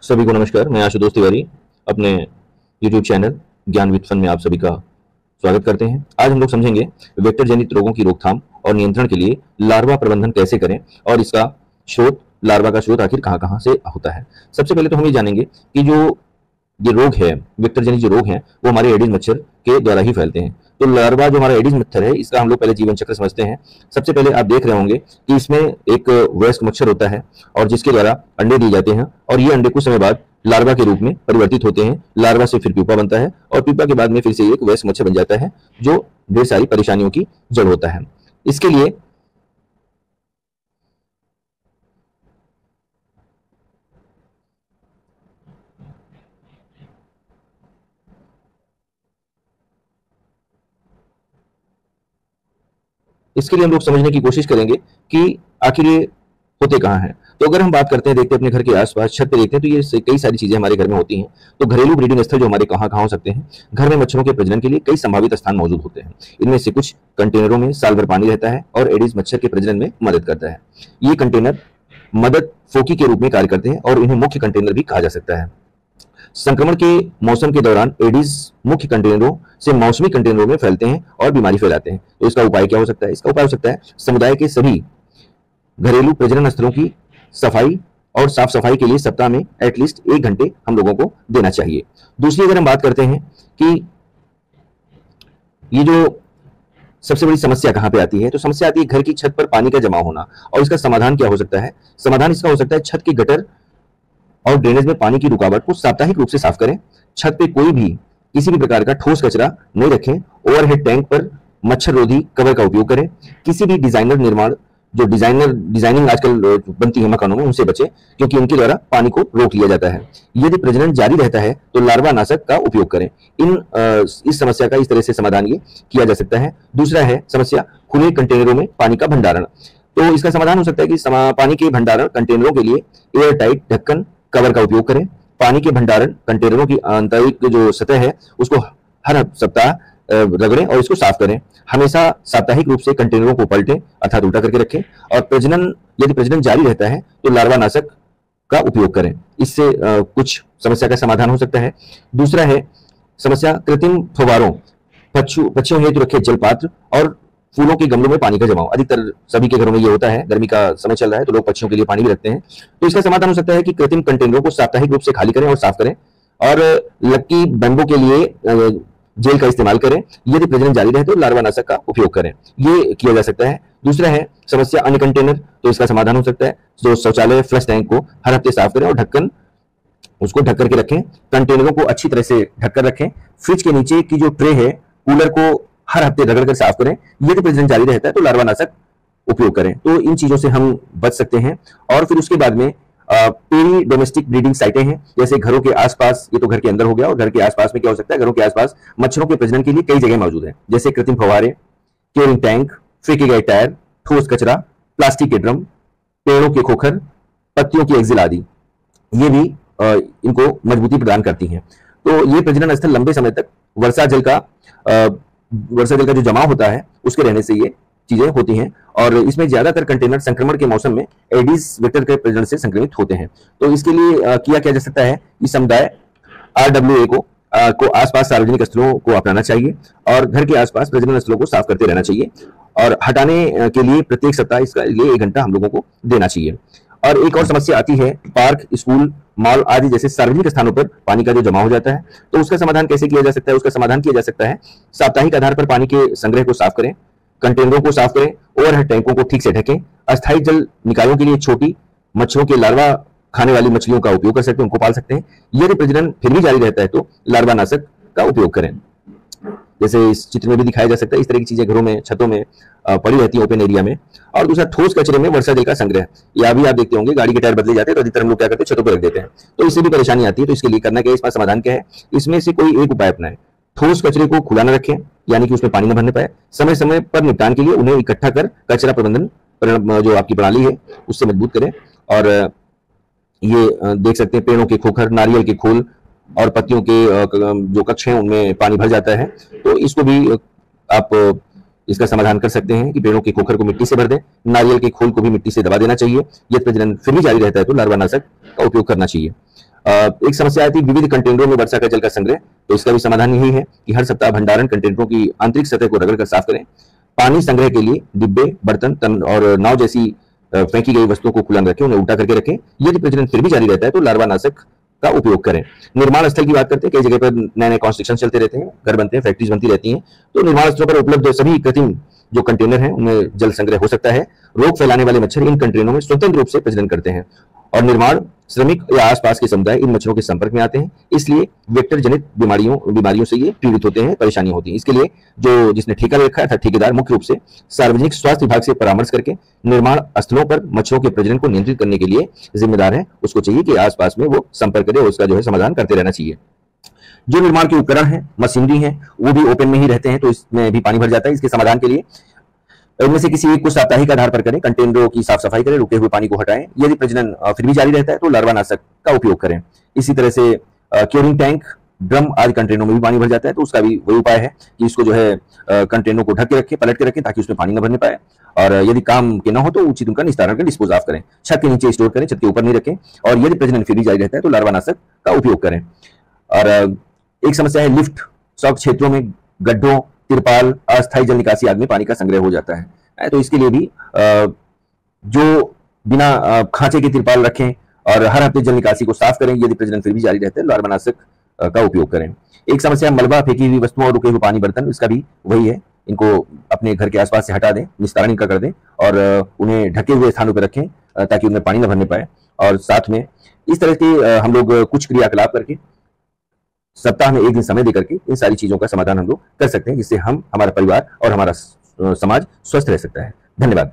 सभी को नमस्कार। मैं आशुतोष तिवारी अपने YouTube चैनल ज्ञान विद फन में आप सभी का स्वागत करते हैं। आज हम लोग समझेंगे वेक्टर जनित रोगों की रोकथाम और नियंत्रण के लिए लार्वा प्रबंधन कैसे करें और इसका स्रोत, लार्वा का स्रोत आखिर कहां-कहां से होता है। सबसे पहले तो हम ये जानेंगे कि जो ये रोग है, वेक्टर जनित जो रोग हैं, वो हमारे एडिस मच्छर के द्वारा ही फैलते हैं। तो लार्वा जो हमारा एडिस मच्छर है, इसका हम लोग पहले जीवन चक्र समझते हैं। सबसे पहले आप देख रहे होंगे कि इसमें एक वयस्क मच्छर होता है और जिसके द्वारा अंडे दिए जाते हैं और ये अंडे कुछ समय बाद लार्वा के रूप में परिवर्तित होते हैं। लार्वा से फिर प्यूपा बनता है और प्यूपा के बाद में फिर से एक वयस्क मच्छर बन जाता है, जो ढेर सारी परेशानियों की जड़ होता है। इसके लिए हम लोग समझने की कोशिश करेंगे कि आखिर ये होते कहाँ हैं। तो अगर हम बात करते हैं, देखते हैं अपने घर के आसपास, छत पे देखते हैं, तो ये कई सारी चीजें हमारे घर में होती हैं। तो घरेलू ब्रीडिंग स्थल जो हमारे कहाँ कहाँ हो सकते हैं। घर में मच्छरों के प्रजनन के लिए कई संभावित स्थान मौजूद होते हैं। इनमें से कुछ कंटेनरों में साल भर पानी रहता है और एडिस मच्छर के प्रजनन में मदद करता है। ये कंटेनर मदद फोकी के रूप में कार्य करते हैं और इन्हें मुख्य कंटेनर भी कहा जा सकता है। संक्रमण के मौसम के दौरान एडिस मुख्य कंटेनरों से मौसमी कंटेनरों में फैलते हैं और बीमारी फैलाते हैं। तो इसका उपाय क्या हो सकता है? इसका उपाय हो सकता है समुदाय के सभी घरेलू प्रजनन स्थलों की सफाई और साफ सफाई के लिए सप्ताह में एटलीस्ट 1 घंटे हम लोगों को देना चाहिए। दूसरी अगर हम बात करते हैं कि ये जो सबसे बड़ी समस्या कहां पे आती है, तो समस्या आती है घर की छत पर पानी का जमा होना। और इसका समाधान क्या हो सकता है? समाधान इसका हो सकता है छत की गटर और ड्रेनेज में पानी की रुकावट को साप्ताहिक रूप से साफ करें। छत पे कोई भी किसी भी प्रकार का ठोस कचरा नहीं रखें। ओवरहेड टैंक पर मच्छर रोधी कवर का उपयोग करें। किसी भी डिजाइनर निर्माण जो डिजाइनिंग आजकल बनती है मकानों में, उनसे बचें क्योंकि उनके द्वारा पानी को रोक लिया जाता है। यदि प्रजनन जारी रहता है तो लार्वा नाशक का उपयोग करें। इस समस्या का इस तरह से समाधान ये किया जा सकता है। दूसरा है समस्या खुले कंटेनरों में पानी का भंडारण। तो इसका समाधान हो सकता है कि पानी के भंडारण कंटेनरों के लिए एयर टाइट ढक्कन कवर का उपयोग करें। पानी के भंडारण कंटेनरों की आंतरिक जो सतह है उसको हर सप्ताह रगड़ें और इसको साफ करें। हमेशा साप्ताहिक रूप से कंटेनरों को पलटें अर्थात उल्टा करके रखें। और यदि प्रजनन जारी रहता है तो लार्वा नाशक का उपयोग करें। इससे कुछ समस्या का समाधान हो सकता है। दूसरा है समस्या कृत्रिम फव्वारों, पक्षियों हेतु रखे जल पात्र और फूलों के गमलों में पानी का जमाव। अधिकतर सभी के घरों में ये होता है। गर्मी का समय चल रहा है तो लोग पक्षियों के लिए पानी भी रखते हैं। तो इसका समाधान हो सकता है कि कृत्रिम कंटेनरों को साप्ताहिक रूप से खाली करें और साफ करें और लक्की बैम्बू के लिए जेल का इस्तेमाल करें। यदि प्रजनन जारी रहे तो लार्वा नाशक का उपयोग करें। ये किया जा सकता है। दूसरा है समस्या अन्य कंटेनर। तो इसका समाधान हो सकता है जो शौचालय फ्लश टैंक को हर हफ्ते साफ करें और उसको ढक करके रखें। कंटेनरों को अच्छी तरह से ढक कर रखें। फ्रिज के नीचे की जो ट्रे है, कूलर को हर हफ्ते रगड़ कर साफ करें। यदि प्रजनन जारी रहता है तो लार्वा नाशक उपयोग करें। तो इन चीजों से हम बच सकते हैं। और फिर उसके बाद में पेरी डोमेस्टिक ब्रीडिंग साइटें हैं, जैसे घरों के आसपास। ये तो घर के अंदर हो गया। और घर के आसपास में क्या हो सकता है? घरों के आसपास मच्छरों के प्रजनन के लिए कई जगह मौजूद है, जैसे कृत्रिम फव्वारे, क्योरिंग टैंक, फेंके गए टायर, ठोस कचरा, प्लास्टिक के ड्रम, पेड़ों के खोखर, पत्तियों की एक्सिल आदि। ये भी इनको मजबूती प्रदान करती हैं। तो ये प्रजनन स्थल लंबे समय तक वर्षा जल का जो जमाव होता है उसके रहने से ये चीजें होती हैं। और इसमें ज्यादातर कंटेनर संक्रमण के मौसम में एडिस वेक्टर के प्रजनन से संक्रमित होते हैं। तो इसके लिए किया जा सकता है कि समुदाय RWA को आसपास सार्वजनिक स्थलों को अपनाना चाहिए और घर के आसपास प्रजनन स्थलों को साफ करते रहना चाहिए और हटाने के लिए प्रत्येक सप्ताह इसका लिए 1 घंटा हम लोगों को देना चाहिए। और एक और समस्या आती है पार्क, स्कूल, मॉल आदि जैसे सार्वजनिक स्थानों पर पानी का जो जमा हो जाता है। तो उसका समाधान कैसे किया जा सकता है? उसका समाधान किया जा सकता है साप्ताहिक आधार पर पानी के संग्रह को साफ करें, कंटेनरों को साफ करें, ओवरहेड टैंकों को ठीक से ढकें। अस्थायी जल निकायों के लिए छोटी मच्छरों के लार्वा खाने वाली मछलियों का उपयोग कर सकते हैं, उनको पाल सकते हैं। यदि प्रजनन फिर भी जारी रहता है तो लार्वा नाशक का उपयोग करें। जैसे इस चित्र में भी दिखाया जा सकता है, इस तरह की चीजें घरों में, छतों में पड़ी रहती है ओपन एरिया में। और दूसरा ठोस कचरे में वर्षा जल का संग्रह। या भी आप देखते होंगे गाड़ी के टायर बदले जाते हैं तो अधिकतर हम लोग क्या करते हैं? छतों पर रख देते हैं। तो इससे भी परेशानी आती है। तो इसके लिए करना क्या है? इसका समाधान क्या है? इसमें से कोई एक उपाय अपनाएं। ठोस कचरे को खुला न रखें, यानी कि उसमें पानी न भरने पाए। समय समय पर निपटान के लिए उन्हें इकट्ठा कर कचरा प्रबंधन जो आपकी प्रणाली है उससे मजबूत करें। और ये देख सकते हैं पेड़ों के खोखर, नारियल के खोल और पत्तियों के जो कक्ष हैं उनमें पानी भर जाता है। तो इसको भी आप इसका समाधान कर सकते हैं कि पेड़ों के खोखर को मिट्टी से भर दें, नारियल के खोल को भी मिट्टी से दबा देना चाहिए। यदि प्रजनन फिर भी जारी रहता है तो लार्वा नाशक का उपयोग करना चाहिए। एक समस्या आती है विविध कंटेनरों में वर्षा का जल का संग्रह। तो इसका भी समाधान यही है कि हर सप्ताह भंडारण कंटेनरों की आंतरिक सतह को रगड़ कर साफ करें। पानी संग्रह के लिए डिब्बे, बर्तन, तन और नाव जैसी फेंकी गई वस्तुओं को खुला रखें, उन्हें उल्टा करके रखें। यदि प्रजनन फिर भी जारी रहता है तो लार्वा नाशक का उपयोग करें। निर्माण स्थल की बात करते हैं, कई जगह पर नए नए कंस्ट्रक्शन चलते रहते हैं, घर बनते हैं, फैक्ट्रीज बनती रहती हैं। तो निर्माण स्थलों पर उपलब्ध सभी कृत्रिम जो कंटेनर हैं उनमें जल संग्रह हो सकता है। रोग फैलाने वाले मच्छर इन कंटेनरों में स्वतंत्र रूप से प्रजनन करते हैं और निर्माण श्रमिक या आसपास के समुदाय इन मच्छरों के संपर्क में आते हैं, इसलिए वेक्टर जनित बीमारियों से ये पीड़ित होते हैं, परेशानी होती है। इसके लिए जो जिसने ठेका रखा है ठेकेदार मुख्य रूप से सार्वजनिक स्वास्थ्य विभाग से परामर्श करके निर्माण स्थलों पर मच्छरों के प्रजनन को नियंत्रित करने के लिए जिम्मेदार है। उसको चाहिए कि आसपास में वो संपर्क करे और उसका जो है समाधान करते रहना चाहिए। जो निर्माण के उपकरण है, मशीनरी है, वो भी ओपन में ही रहते हैं, तो इसमें भी पानी भर जाता है। इसके समाधान के लिए इनमें से किसी एक को साप्ताहिक आधार पर करें, कंटेनरों की साफ सफाई करें, रुके हुए पानी को हटाएं। यदि प्रजनन फिर भी जारी रहता है तो लार्वा नाशक का उपयोग करें। इसी तरह से क्योरिंग टैंक, ड्रम आदि कंटेनरों में भी पानी भर जाता है, तो उसका भी वही उपाय है कि इसको जो है कंटेनरों को ढक के रखें, पलट के रखें ताकि उसमें पानी न भरने पाए। और यदि काम के ना हो तो उचित उनका निस्तारण कर डिस्पोज ऑफ करें। छत के नीचे स्टोर करें, छत के ऊपर नहीं रखें। और यदि प्रजनन फिर भी जारी रहता है तो लार्वा नाशक का उपयोग करें। और एक समस्या है लिफ्ट, सड़क क्षेत्रों में गड्ढों, तिरपाल, अस्थायी जल निकासी आदि में पानी का संग्रह हो जाता है। तो इसके लिए भी जो बिना खांचे के तिरपाल रखें और हर हफ्ते जल निकासी को साफ करें। यदि प्रजनन फिर भी जारी रहता है लार्वा नाशक का उपयोग करें। एक समस्या मलबा, फेंकी हुई वस्तुओं और रुके हुए पानी बर्तन, इसका भी वही है। इनको अपने घर के आसपास से हटा दें, निस्तारण इनका कर दें और उन्हें ढके हुए स्थानों पर रखें ताकि उनमें पानी न भरने पाए। और साथ में इस तरह के हम लोग कुछ क्रियाकलाप करके सप्ताह में एक दिन समय देकर के इन सारी चीजों का समाधान हम लोग कर सकते हैं, जिससे हम, हमारा परिवार और हमारा समाज स्वस्थ रह सकता है। धन्यवाद।